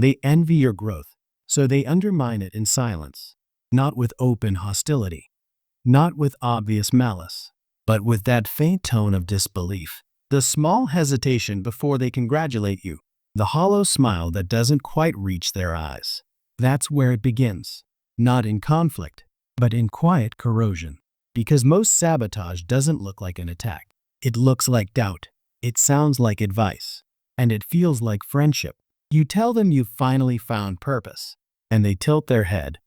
They envy your growth, so they undermine it in silence, not with open hostility, not with obvious malice, but with that faint tone of disbelief, the small hesitation before they congratulate you, the hollow smile that doesn't quite reach their eyes. That's where it begins, not in conflict, but in quiet corrosion. Because most sabotage doesn't look like an attack. It looks like doubt. It sounds like advice. And it feels like friendship. You tell them you've finally found purpose, and they tilt their head.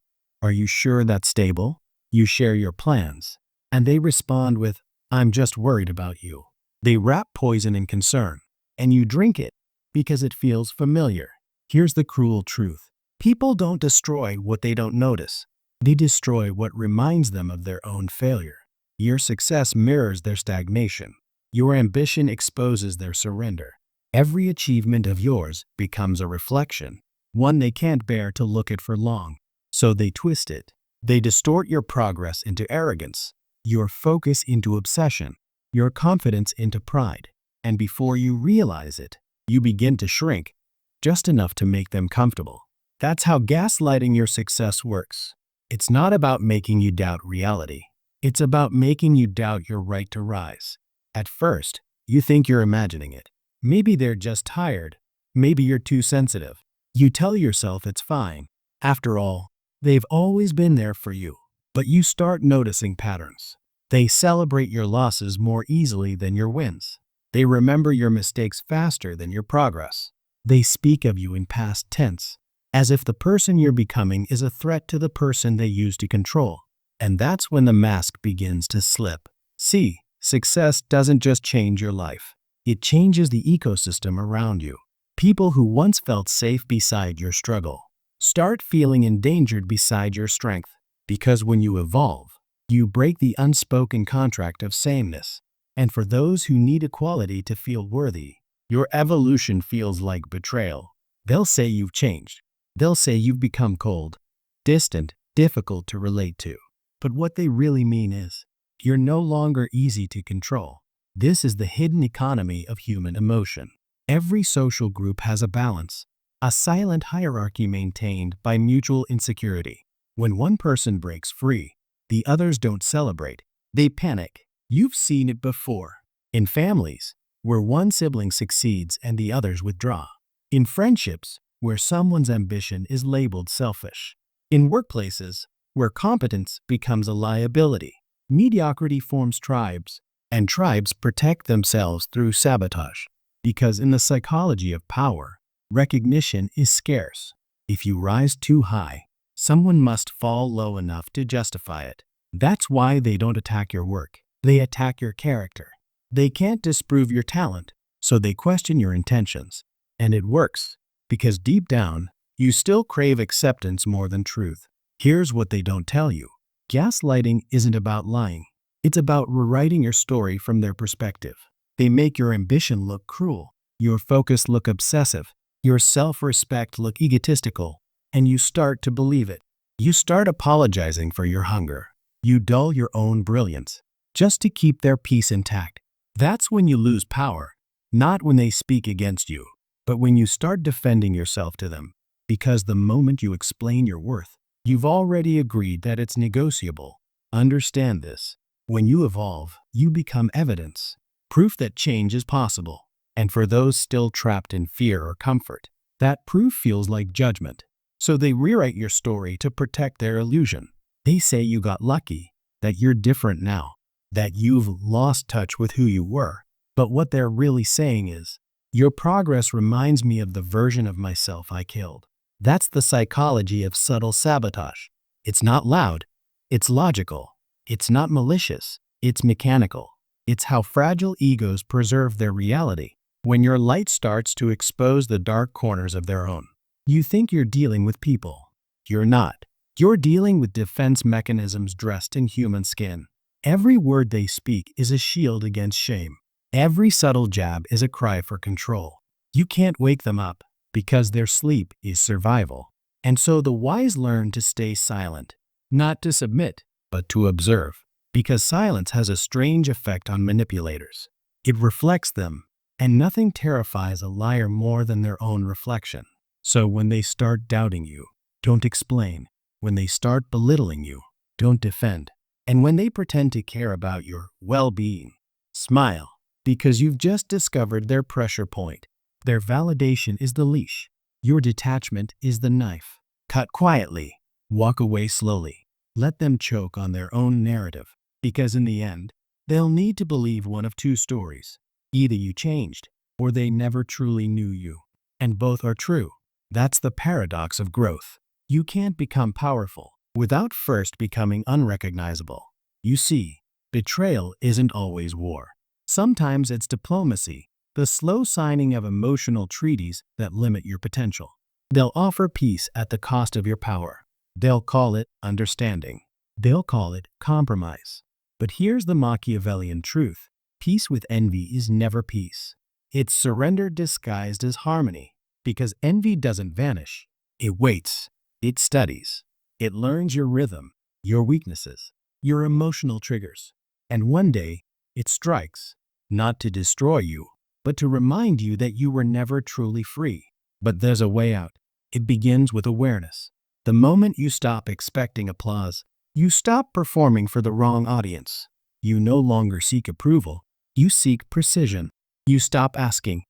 Are you sure that's stable? You share your plans, and they respond with, I'm just worried about you. They wrap poison in concern, and you drink it because it feels familiar. Here's the cruel truth. People don't destroy what they don't notice. They destroy what reminds them of their own failure. Your success mirrors their stagnation. Your ambition exposes their surrender. Every achievement of yours becomes a reflection, one they can't bear to look at for long. So they twist it. They distort your progress into arrogance, your focus into obsession, your confidence into pride. And before you realize it, you begin to shrink, just enough to make them comfortable. That's how gaslighting your success works. It's not about making you doubt reality. It's about making you doubt your right to rise. At first, you think you're imagining it. Maybe they're just tired. Maybe you're too sensitive. You tell yourself it's fine. After all, they've always been there for you. But you start noticing patterns. They celebrate your losses more easily than your wins. They remember your mistakes faster than your progress. They speak of you in past tense, as if the person you're becoming is a threat to the person they used to control. And that's when the mask begins to slip. See, success doesn't just change your life. It changes the ecosystem around you. People who once felt safe beside your struggle start feeling endangered beside your strength. Because when you evolve, you break the unspoken contract of sameness. And for those who need equality to feel worthy, your evolution feels like betrayal. They'll say you've changed. They'll say you've become cold, distant, difficult to relate to. But what they really mean is, you're no longer easy to control. This is the hidden economy of human emotion. Every social group has a balance, a silent hierarchy maintained by mutual insecurity. When one person breaks free, the others don't celebrate. They panic. You've seen it before. In families, where one sibling succeeds and the others withdraw. In friendships, where someone's ambition is labeled selfish. In workplaces, where competence becomes a liability. Mediocrity forms tribes, and tribes protect themselves through sabotage. Because in the psychology of power, recognition is scarce. If you rise too high, someone must fall low enough to justify it. That's why they don't attack your work. They attack your character. They can't disprove your talent, so they question your intentions. And it works. Because deep down, you still crave acceptance more than truth. Here's what they don't tell you. Gaslighting isn't about lying. It's about rewriting your story from their perspective. They make your ambition look cruel, your focus look obsessive, your self-respect look egotistical, and you start to believe it. You start apologizing for your hunger. You dull your own brilliance, just to keep their peace intact. That's when you lose power, not when they speak against you. But when you start defending yourself to them, because the moment you explain your worth, you've already agreed that it's negotiable. Understand this. When you evolve, you become evidence, proof that change is possible. And for those still trapped in fear or comfort, that proof feels like judgment. So they rewrite your story to protect their illusion. They say you got lucky, that you're different now, that you've lost touch with who you were. But what they're really saying is, your progress reminds me of the version of myself I killed. That's the psychology of subtle sabotage. It's not loud. It's logical. It's not malicious. It's mechanical. It's how fragile egos preserve their reality. When your light starts to expose the dark corners of their own, you think you're dealing with people. You're not. You're dealing with defense mechanisms dressed in human skin. Every word they speak is a shield against shame. Every subtle jab is a cry for control. You can't wake them up because their sleep is survival. And so the wise learn to stay silent, not to submit, but to observe. Because silence has a strange effect on manipulators. It reflects them, and nothing terrifies a liar more than their own reflection. So when they start doubting you, don't explain. When they start belittling you, don't defend. And when they pretend to care about your well-being, smile, because you've just discovered their pressure point. Their validation is the leash. Your detachment is the knife. Cut quietly. Walk away slowly. Let them choke on their own narrative, because in the end, they'll need to believe one of two stories. Either you changed, or they never truly knew you. And both are true. That's the paradox of growth. You can't become powerful without first becoming unrecognizable. You see, betrayal isn't always war. Sometimes it's diplomacy, the slow signing of emotional treaties that limit your potential. They'll offer peace at the cost of your power. They'll call it understanding. They'll call it compromise. But here's the Machiavellian truth. Peace with envy is never peace. It's surrender disguised as harmony, because envy doesn't vanish. It waits. It studies. It learns your rhythm, your weaknesses, your emotional triggers. And one day, it strikes, not to destroy you, but to remind you that you were never truly free. But there's a way out. It begins with awareness. The moment you stop expecting applause, you stop performing for the wrong audience. You no longer seek approval. You seek precision. You stop asking,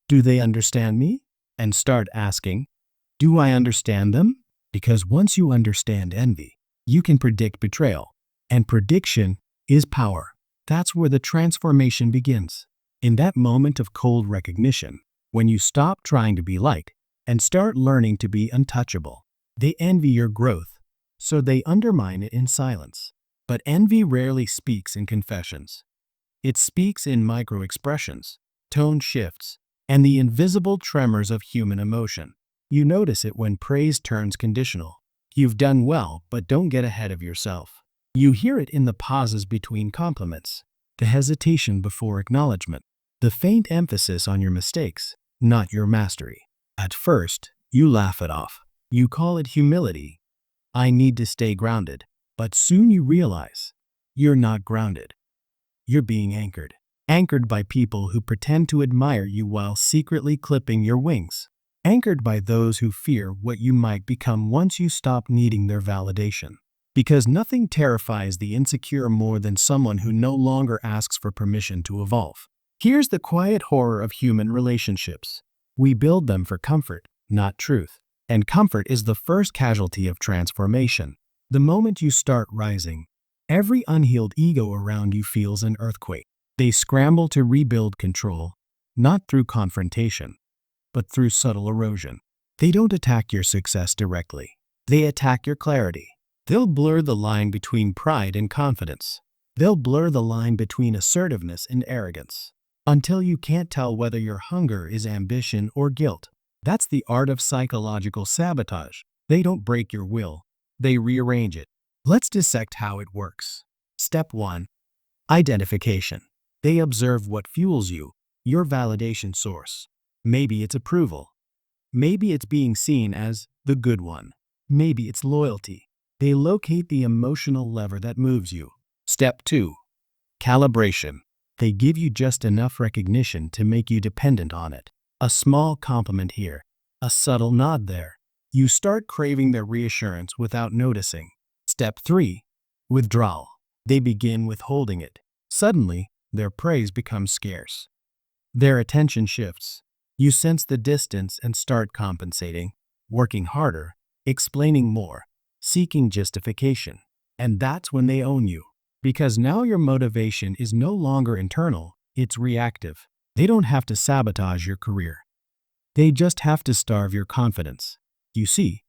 "Do they understand me?" and start asking, "Do I understand them?" Because once you understand envy, you can predict betrayal. And prediction is power. That's where the transformation begins. In that moment of cold recognition, when you stop trying to be liked and start learning to be untouchable. They envy your growth, so they undermine it in silence. But envy rarely speaks in confessions. It speaks in micro-expressions, tone shifts, and the invisible tremors of human emotion. You notice it when praise turns conditional. You've done well, but don't get ahead of yourself. You hear it in the pauses between compliments, the hesitation before acknowledgement, the faint emphasis on your mistakes, not your mastery. At first, you laugh it off. You call it humility. I need to stay grounded. But soon you realize you're not grounded. You're being anchored. Anchored by people who pretend to admire you while secretly clipping your wings. Anchored by those who fear what you might become once you stop needing their validation. Because nothing terrifies the insecure more than someone who no longer asks for permission to evolve. Here's the quiet horror of human relationships. We build them for comfort, not truth. And comfort is the first casualty of transformation. The moment you start rising, every unhealed ego around you feels an earthquake. They scramble to rebuild control, not through confrontation, but through subtle erosion. They don't attack your success directly. They attack your clarity. They'll blur the line between pride and confidence. They'll blur the line between assertiveness and arrogance, until you can't tell whether your hunger is ambition or guilt. That's the art of psychological sabotage. They don't break your will. They rearrange it. Let's dissect how it works. Step 1. Identification. They observe what fuels you, your validation source. Maybe it's approval. Maybe it's being seen as the good one. Maybe it's loyalty. They locate the emotional lever that moves you. Step 2. Calibration. They give you just enough recognition to make you dependent on it. A small compliment here, a subtle nod there. You start craving their reassurance without noticing. Step 3. Withdrawal. They begin withholding it. Suddenly, their praise becomes scarce. Their attention shifts. You sense the distance and start compensating, working harder, explaining more, seeking justification. And that's when they own you. Because now your motivation is no longer internal, it's reactive. They don't have to sabotage your career. They just have to starve your confidence. You see,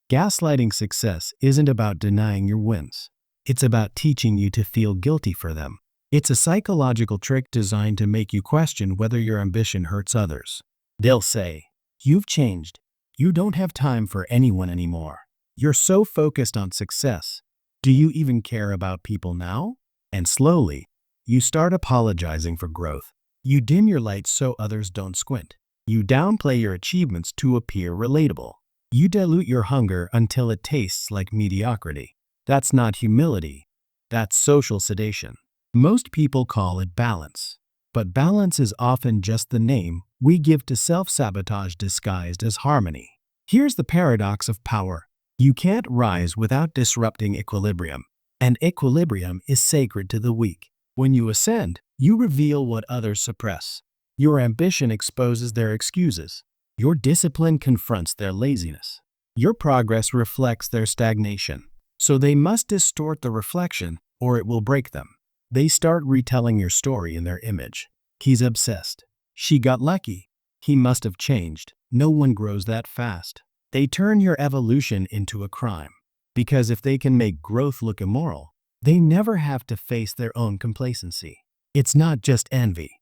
gaslighting success isn't about denying your wins. It's about teaching you to feel guilty for them. It's a psychological trick designed to make you question whether your ambition hurts others. They'll say, "You've changed. You don't have time for anyone anymore. You're so focused on success. Do you even care about people now?" And slowly, you start apologizing for growth. You dim your light so others don't squint. You downplay your achievements to appear relatable. You dilute your hunger until it tastes like mediocrity. That's not humility. That's social sedation. Most people call it balance. But balance is often just the name we give to self-sabotage disguised as harmony. Here's the paradox of power. You can't rise without disrupting equilibrium, and equilibrium is sacred to the weak. When you ascend, you reveal what others suppress. Your ambition exposes their excuses. Your discipline confronts their laziness. Your progress reflects their stagnation. So they must distort the reflection, or it will break them. They start retelling your story in their image. He's obsessed. She got lucky. He must have changed. No one grows that fast. They turn your evolution into a crime. Because if they can make growth look immoral, they never have to face their own complacency. It's not just envy.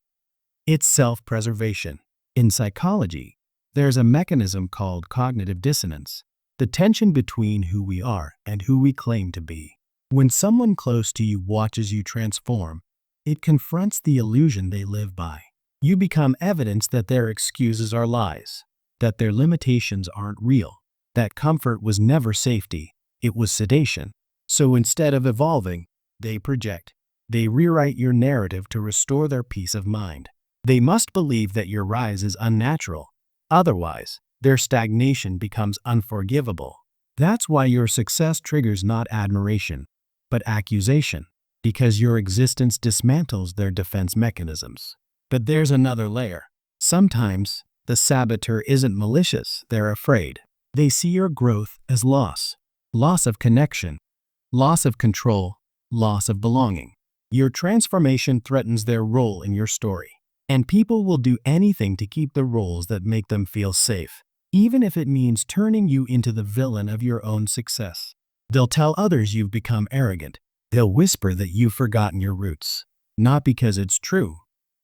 It's self-preservation. In psychology, there's a mechanism called cognitive dissonance, the tension between who we are and who we claim to be. When someone close to you watches you transform, it confronts the illusion they live by. You become evidence that their excuses are lies, that their limitations aren't real, that comfort was never safety, it was sedation. So instead of evolving, they project. They rewrite your narrative to restore their peace of mind. They must believe that your rise is unnatural. Otherwise, their stagnation becomes unforgivable. That's why your success triggers not admiration, but accusation, because your existence dismantles their defense mechanisms. But there's another layer. Sometimes, the saboteur isn't malicious, they're afraid. They see your growth as loss. Loss of connection, loss of control, loss of belonging. Your transformation threatens their role in your story. And people will do anything to keep the roles that make them feel safe, even if it means turning you into the villain of your own success. They'll tell others you've become arrogant. They'll whisper that you've forgotten your roots. Not because it's true,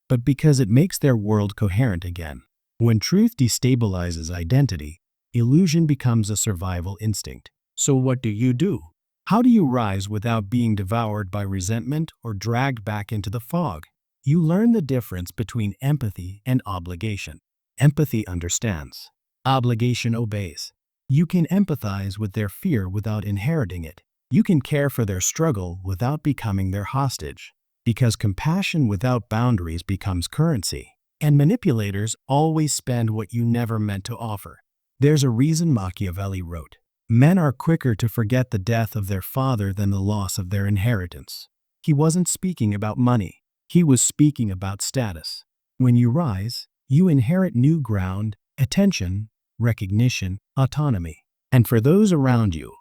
but because it makes their world coherent again. When truth destabilizes identity, illusion becomes a survival instinct. So what do? How do you rise without being devoured by resentment or dragged back into the fog? You learn the difference between empathy and obligation. Empathy understands. Obligation obeys. You can empathize with their fear without inheriting it. You can care for their struggle without becoming their hostage. Because compassion without boundaries becomes currency. And manipulators always spend what you never meant to offer. There's a reason Machiavelli wrote, "Men are quicker to forget the death of their father than the loss of their inheritance." He wasn't speaking about money. He was speaking about status. When you rise, you inherit new ground, attention, recognition, autonomy. And for those around you,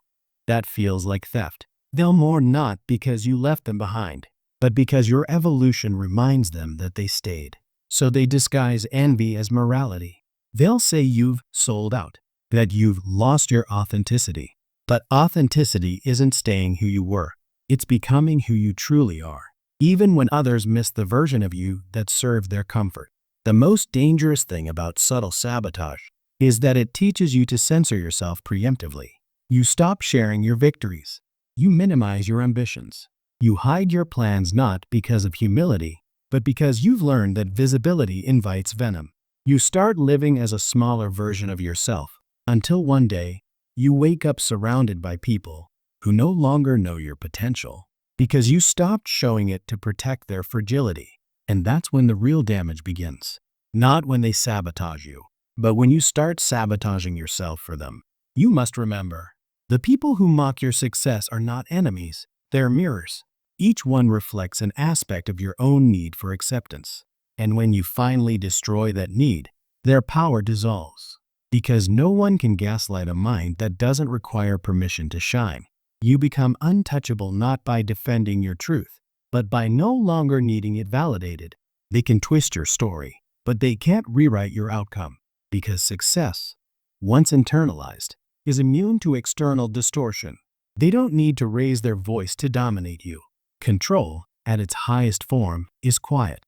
that feels like theft. They'll mourn not because you left them behind, but because your evolution reminds them that they stayed. So they disguise envy as morality. They'll say you've sold out, that you've lost your authenticity. But authenticity isn't staying who you were. It's becoming who you truly are. Even when others miss the version of you that served their comfort. The most dangerous thing about subtle sabotage is that it teaches you to censor yourself preemptively. You stop sharing your victories. You minimize your ambitions. You hide your plans not because of humility, but because you've learned that visibility invites venom. You start living as a smaller version of yourself, until one day, you wake up surrounded by people who no longer know your potential. Because you stopped showing it to protect their fragility. And that's when the real damage begins. Not when they sabotage you, but when you start sabotaging yourself for them. You must remember, the people who mock your success are not enemies, they're mirrors. Each one reflects an aspect of your own need for acceptance. And when you finally destroy that need, their power dissolves. Because no one can gaslight a mind that doesn't require permission to shine. You become untouchable not by defending your truth, but by no longer needing it validated. They can twist your story, but they can't rewrite your outcome, because success, once internalized, is immune to external distortion. They don't need to raise their voice to dominate you. Control, at its highest form, is quiet.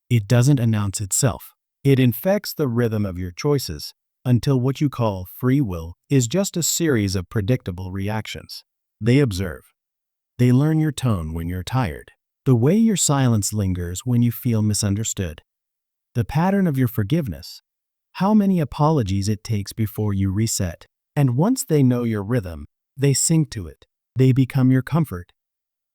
It doesn't announce itself. It infects the rhythm of your choices, until what you call free will is just a series of predictable reactions. They observe. They learn your tone when you're tired, the way your silence lingers when you feel misunderstood, the pattern of your forgiveness, how many apologies it takes before you reset. And once they know your rhythm, they sink to it. They become your comfort,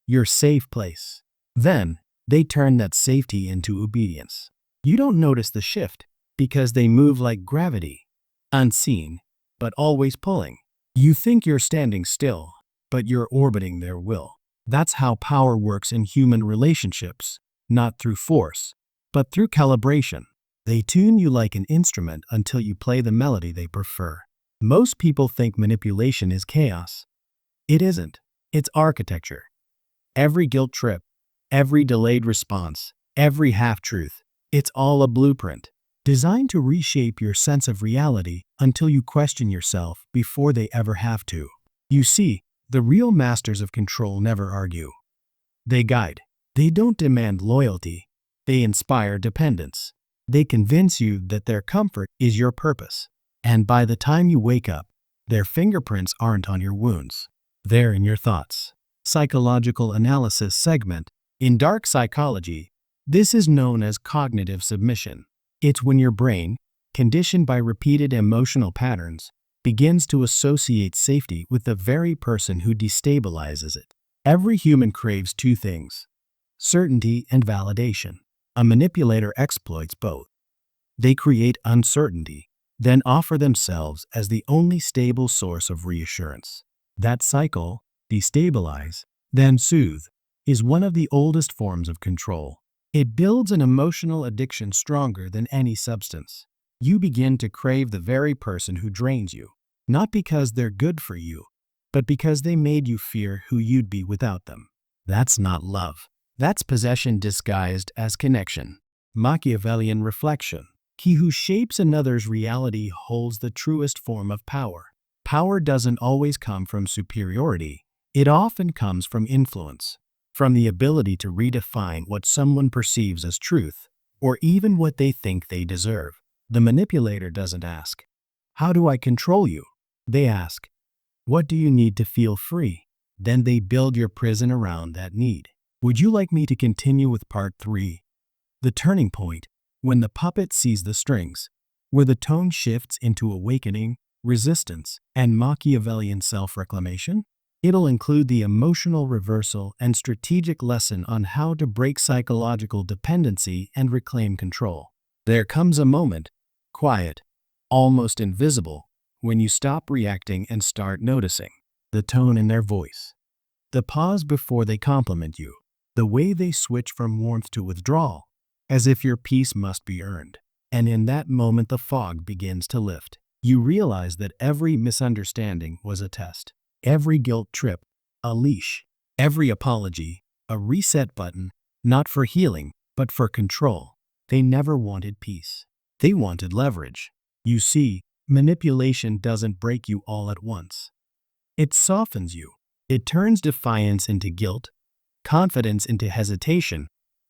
your safe place. Then, they turn that safety into obedience. You don't notice the shift because they move like gravity, unseen, but always pulling. You think you're standing still, but you're orbiting their will. That's how power works in human relationships, not through force, but through calibration. They tune you like an instrument until you play the melody they prefer. Most people think manipulation is chaos. It isn't. It's architecture. Every guilt trip, every delayed response, every half-truth, it's all a blueprint, designed to reshape your sense of reality until you question yourself before they ever have to. You see, the real masters of control never argue. They guide. They don't demand loyalty. They inspire dependence. They convince you that their comfort is your purpose. And by the time you wake up, their fingerprints aren't on your wounds. They're in your thoughts. Psychological analysis segment. In dark psychology, this is known as cognitive submission. It's when your brain, conditioned by repeated emotional patterns, begins to associate safety with the very person who destabilizes it. Every human craves two things: certainty and validation. A manipulator exploits both. They create uncertainty, then offer themselves as the only stable source of reassurance. That cycle, destabilize, then soothe, is one of the oldest forms of control. It builds an emotional addiction stronger than any substance. You begin to crave the very person who drains you, not because they're good for you, but because they made you fear who you'd be without them. That's not love. That's possession disguised as connection. Machiavellian reflection. He who shapes another's reality holds the truest form of power. Power doesn't always come from superiority. It often comes from influence, from the ability to redefine what someone perceives as truth, or even what they think they deserve. The manipulator doesn't ask, "How do I control you?" They ask, "What do you need to feel free?" Then they build your prison around that need. Would you like me to continue with part 3? The turning point, when the puppet sees the strings, where the tone shifts into awakening, resistance, and Machiavellian self-reclamation? It'll include the emotional reversal and strategic lesson on how to break psychological dependency and reclaim control. There comes a moment, quiet, almost invisible, when you stop reacting and start noticing the tone in their voice, the pause before they compliment you, the way they switch from warmth to withdrawal, as if your peace must be earned. And in that moment the fog begins to lift. You realize that every misunderstanding was a test. Every guilt trip, a leash. Every apology, a reset button, not for healing, but for control. They never wanted peace. They wanted leverage. You see, manipulation doesn't break you all at once. It softens you. It turns defiance into guilt, confidence into hesitation,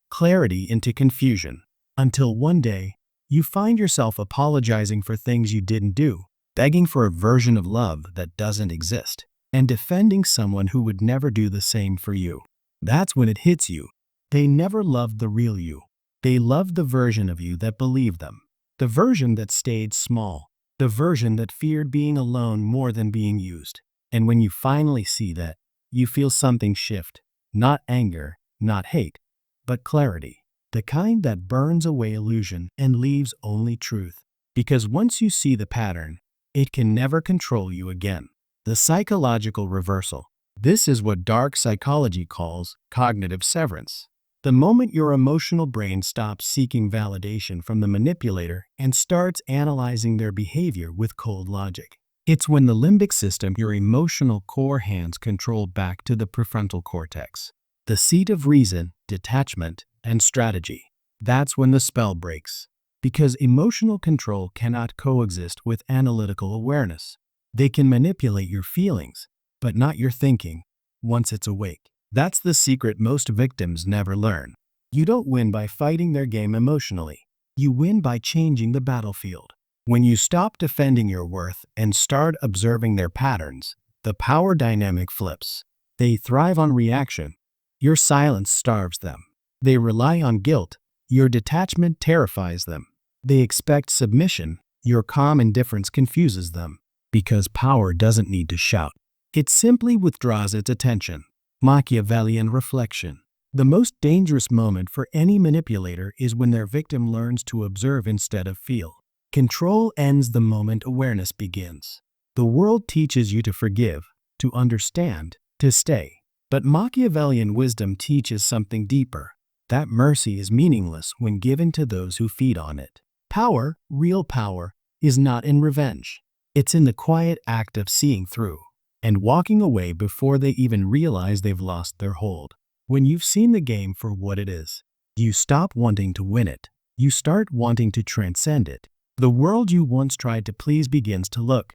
clarity into confusion, until one day, you find yourself apologizing for things you didn't do, begging for a version of love that doesn't exist, and defending someone who would never do the same for you. That's when it hits you. They never loved the real you. They loved the version of you that believed them, the version that stayed small, the version that feared being alone more than being used. And when you finally see that, you feel something shift. Not anger, not hate, but clarity. The kind that burns away illusion and leaves only truth. Because once you see the pattern, it can never control you again. The psychological reversal. This is what dark psychology calls cognitive severance. The moment your emotional brain stops seeking validation from the manipulator and starts analyzing their behavior with cold logic. It's when the limbic system, your emotional core, hands control back to the prefrontal cortex, the seat of reason, detachment, and strategy. That's when the spell breaks. Because emotional control cannot coexist with analytical awareness. They can manipulate your feelings, but not your thinking, once it's awake. That's the secret most victims never learn. You don't win by fighting their game emotionally. You win by changing the battlefield. When you stop defending your worth and start observing their patterns, the power dynamic flips. They thrive on reaction. Your silence starves them. They rely on guilt. Your detachment terrifies them. They expect submission. Your calm indifference confuses them. Because power doesn't need to shout. It simply withdraws its attention. Machiavellian reflection. The most dangerous moment for any manipulator is when their victim learns to observe instead of feel. Control ends the moment awareness begins. The world teaches you to forgive, to understand, to stay. But Machiavellian wisdom teaches something deeper, that mercy is meaningless when given to those who feed on it. Power, real power, is not in revenge. It's in the quiet act of seeing through and walking away before they even realize they've lost their hold. When you've seen the game for what it is, you stop wanting to win it. You start wanting to transcend it. The world you once tried to please begins to look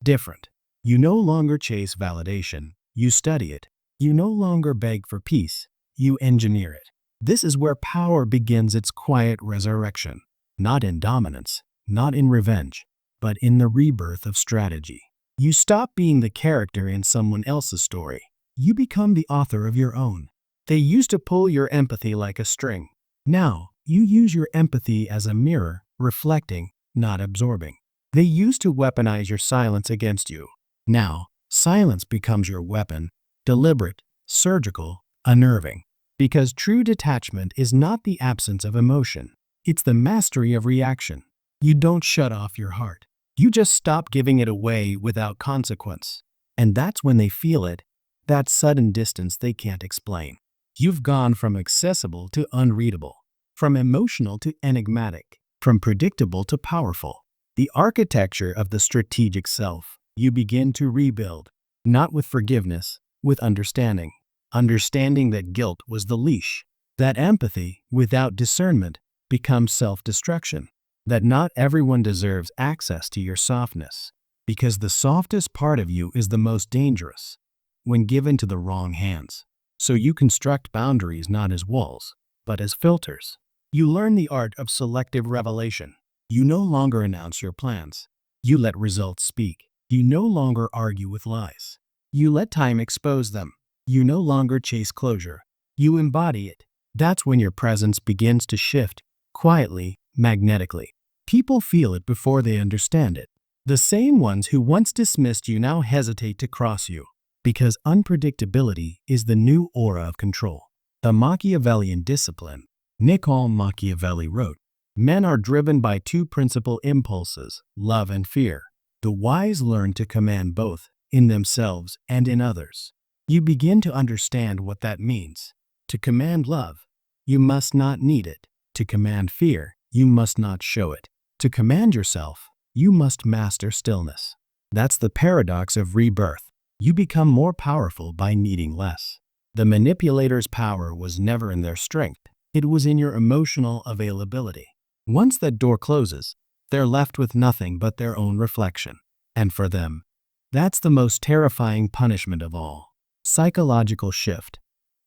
different. You no longer chase validation. You study it. You no longer beg for peace. You engineer it. This is where power begins its quiet resurrection. Not in dominance, not in revenge, but in the rebirth of strategy. You stop being the character in someone else's story. You become the author of your own. They used to pull your empathy like a string. Now, you use your empathy as a mirror, reflecting, not absorbing. They used to weaponize your silence against you. Now, silence becomes your weapon, deliberate, surgical, unnerving. Because true detachment is not the absence of emotion. It's the mastery of reaction. You don't shut off your heart. You just stop giving it away without consequence. And that's when they feel it, that sudden distance they can't explain. You've gone from accessible to unreadable, from emotional to enigmatic, from predictable to powerful. The architecture of the strategic self you begin to rebuild, not with forgiveness, with understanding. Understanding that guilt was the leash, that empathy, without discernment, becomes self-destruction, that not everyone deserves access to your softness, because the softest part of you is the most dangerous when given to the wrong hands. So you construct boundaries not as walls, but as filters. You learn the art of selective revelation. You no longer announce your plans. You let results speak. You no longer argue with lies. You let time expose them. You no longer chase closure. You embody it. That's when your presence begins to shift, quietly, magnetically. People feel it before they understand it. The same ones who once dismissed you now hesitate to cross you, because unpredictability is the new aura of control. The Machiavellian discipline. Niccolo Machiavelli wrote, "Men are driven by two principal impulses, love and fear. The wise learn to command both, in themselves and in others." You begin to understand what that means. To command love, you must not need it. To command fear, you must not show it. To command yourself, you must master stillness. That's the paradox of rebirth. You become more powerful by needing less. The manipulator's power was never in their strength. It was in your emotional availability. Once that door closes, they're left with nothing but their own reflection. And for them, that's the most terrifying punishment of all. Psychological shift.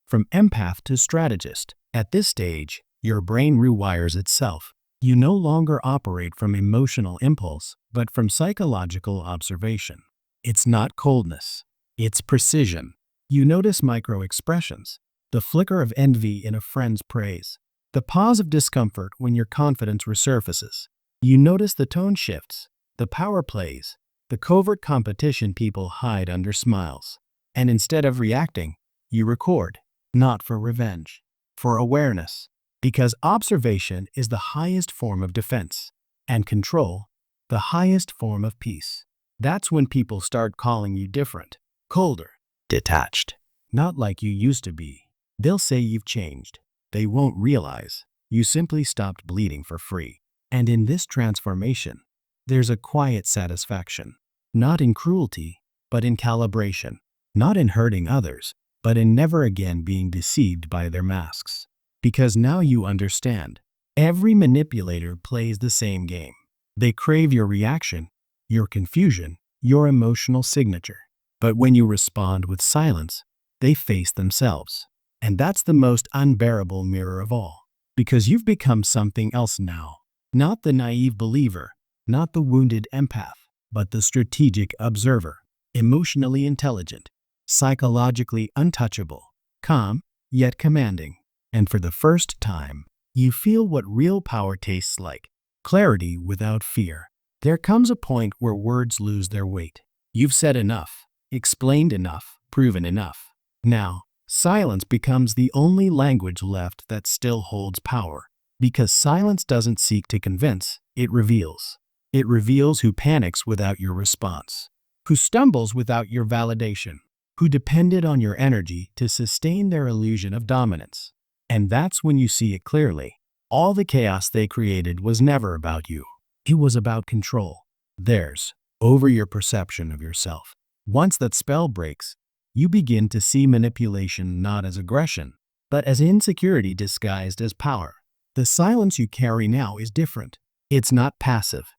From empath to strategist. At this stage, your brain rewires itself. You no longer operate from emotional impulse, but from psychological observation. It's not coldness. It's precision. You notice micro-expressions. The flicker of envy in a friend's praise. The pause of discomfort when your confidence resurfaces. You notice the tone shifts, the power plays, the covert competition people hide under smiles. And instead of reacting, you record, not for revenge, for awareness. Because observation is the highest form of defense, and control, the highest form of peace. That's when people start calling you different, colder, detached. Not like you used to be. They'll say you've changed. They won't realize you simply stopped bleeding for free. And in this transformation, there's a quiet satisfaction, not in cruelty, but in calibration. Not in hurting others, but in never again being deceived by their masks. Because now you understand. Every manipulator plays the same game. They crave your reaction, your confusion, your emotional signature. But when you respond with silence, they face themselves. And that's the most unbearable mirror of all. Because you've become something else now. Not the naive believer, not the wounded empath, but the strategic observer. Emotionally intelligent. Psychologically untouchable, calm, yet commanding. And for the first time, you feel what real power tastes like. Clarity without fear. There comes a point where words lose their weight. You've said enough, explained enough, proven enough. Now, silence becomes the only language left that still holds power. Because silence doesn't seek to convince, it reveals. It reveals who panics without your response. who stumbles without your validation, who depended on your energy to sustain their illusion of dominance. And that's when you see it clearly. All the chaos they created was never about you. It was about control. Theirs, over your perception of yourself. Once that spell breaks, you begin to see manipulation not as aggression, but as insecurity disguised as power. The silence you carry now is different. It's not passive.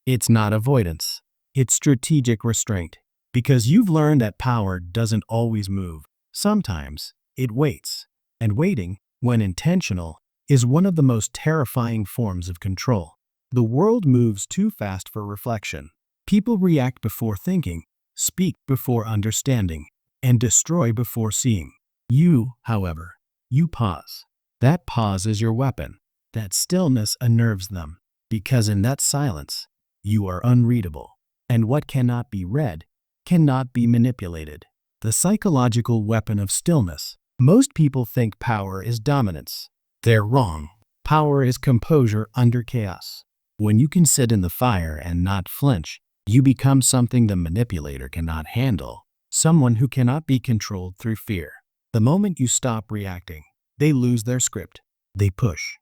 It's not avoidance. It's strategic restraint. Because you've learned that power doesn't always move. Sometimes it waits. And waiting, when intentional, is one of the most terrifying forms of control. The world moves too fast for reflection. People react before thinking, speak before understanding, and destroy before seeing. You, however, you pause. That pause is your weapon. That stillness unnerves them, because in that silence, you are unreadable. And what cannot be read cannot be manipulated. The psychological weapon of stillness. Most people think power is dominance. They're wrong. Power is composure under chaos. When you can sit in the fire and not flinch, you become something the manipulator cannot handle, someone who cannot be controlled through fear. The moment you stop reacting, they lose their script. They push.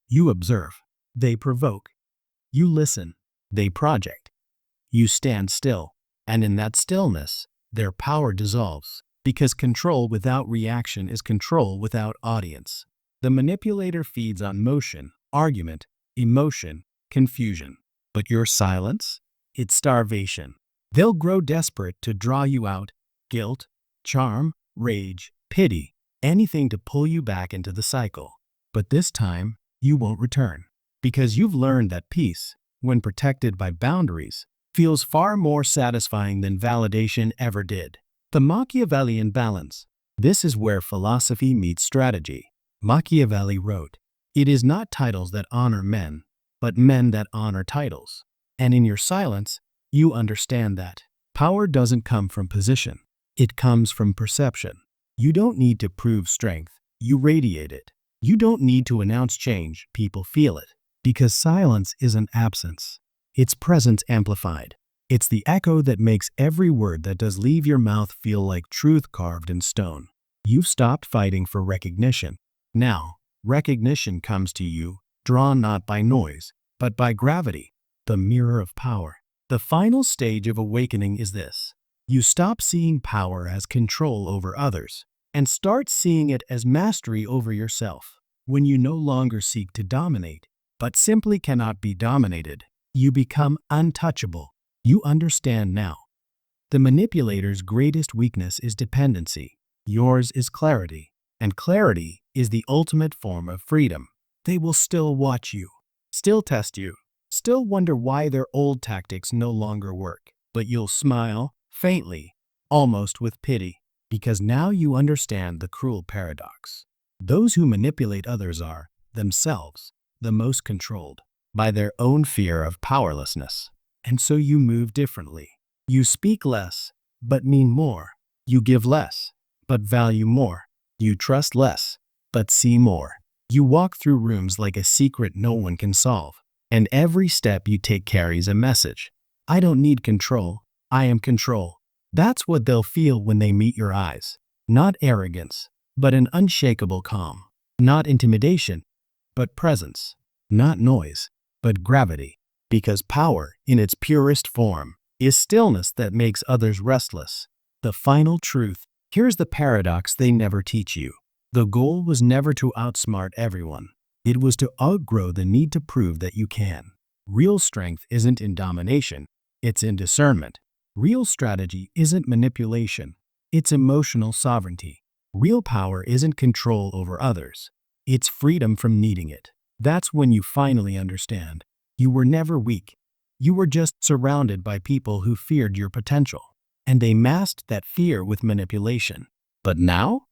You observe. They provoke. You listen. They project. You stand still. And in that stillness, their power dissolves. Because control without reaction is control without audience. The manipulator feeds on motion, argument, emotion, confusion. But your silence? It's starvation. They'll grow desperate to draw you out. Guilt, charm, rage, pity, anything to pull you back into the cycle. But this time, you won't return. Because you've learned that peace, when protected by boundaries, feels far more satisfying than validation ever did. The Machiavellian balance. This is where philosophy meets strategy. Machiavelli wrote, "It is not titles that honor men, but men that honor titles." And in your silence, you understand that power doesn't come from position. It comes from perception. You don't need to prove strength. You radiate it. You don't need to announce change. People feel it. Because silence isn't absence. It's presence amplified. It's the echo that makes every word that does leave your mouth feel like truth carved in stone. You've stopped fighting for recognition. Now, recognition comes to you, drawn not by noise, but by gravity, the mirror of power. The final stage of awakening is this. You stop seeing power as control over others, and start seeing it as mastery over yourself. When you no longer seek to dominate, but simply cannot be dominated, you become untouchable. You understand now. The manipulator's greatest weakness is dependency. Yours is clarity. And clarity is the ultimate form of freedom. They will still watch you, still test you, still wonder why their old tactics no longer work. But you'll smile, faintly, almost with pity, because now you understand the cruel paradox. Those who manipulate others are, themselves, the most controlled by their own fear of powerlessness. And so you move differently. You speak less, but mean more. You give less, but value more. You trust less, but see more. You walk through rooms like a secret no one can solve. And every step you take carries a message. I don't need control. I am control. That's what they'll feel when they meet your eyes. Not arrogance, but an unshakable calm. Not intimidation, but presence. Not noise, but gravity. Because power, in its purest form, is stillness that makes others restless. The final truth. Here's the paradox they never teach you. The goal was never to outsmart everyone. It was to outgrow the need to prove that you can. Real strength isn't in domination. It's in discernment. Real strategy isn't manipulation. It's emotional sovereignty. Real power isn't control over others. It's freedom from needing it. That's when you finally understand. You were never weak. You were just surrounded by people who feared your potential. And they masked that fear with manipulation. But now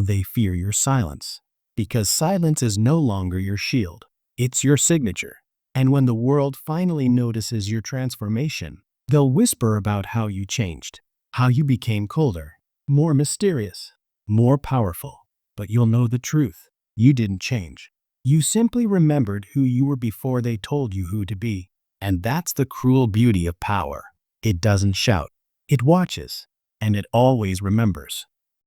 they fear your silence. Because silence is no longer your shield. It's your signature. And when the world finally notices your transformation, they'll whisper about how you changed. How you became colder, more mysterious, more powerful. But you'll know the truth. You didn't change. You simply remembered who you were before they told you who to be. And that's the cruel beauty of power. It doesn't shout. It watches, and it always remembers.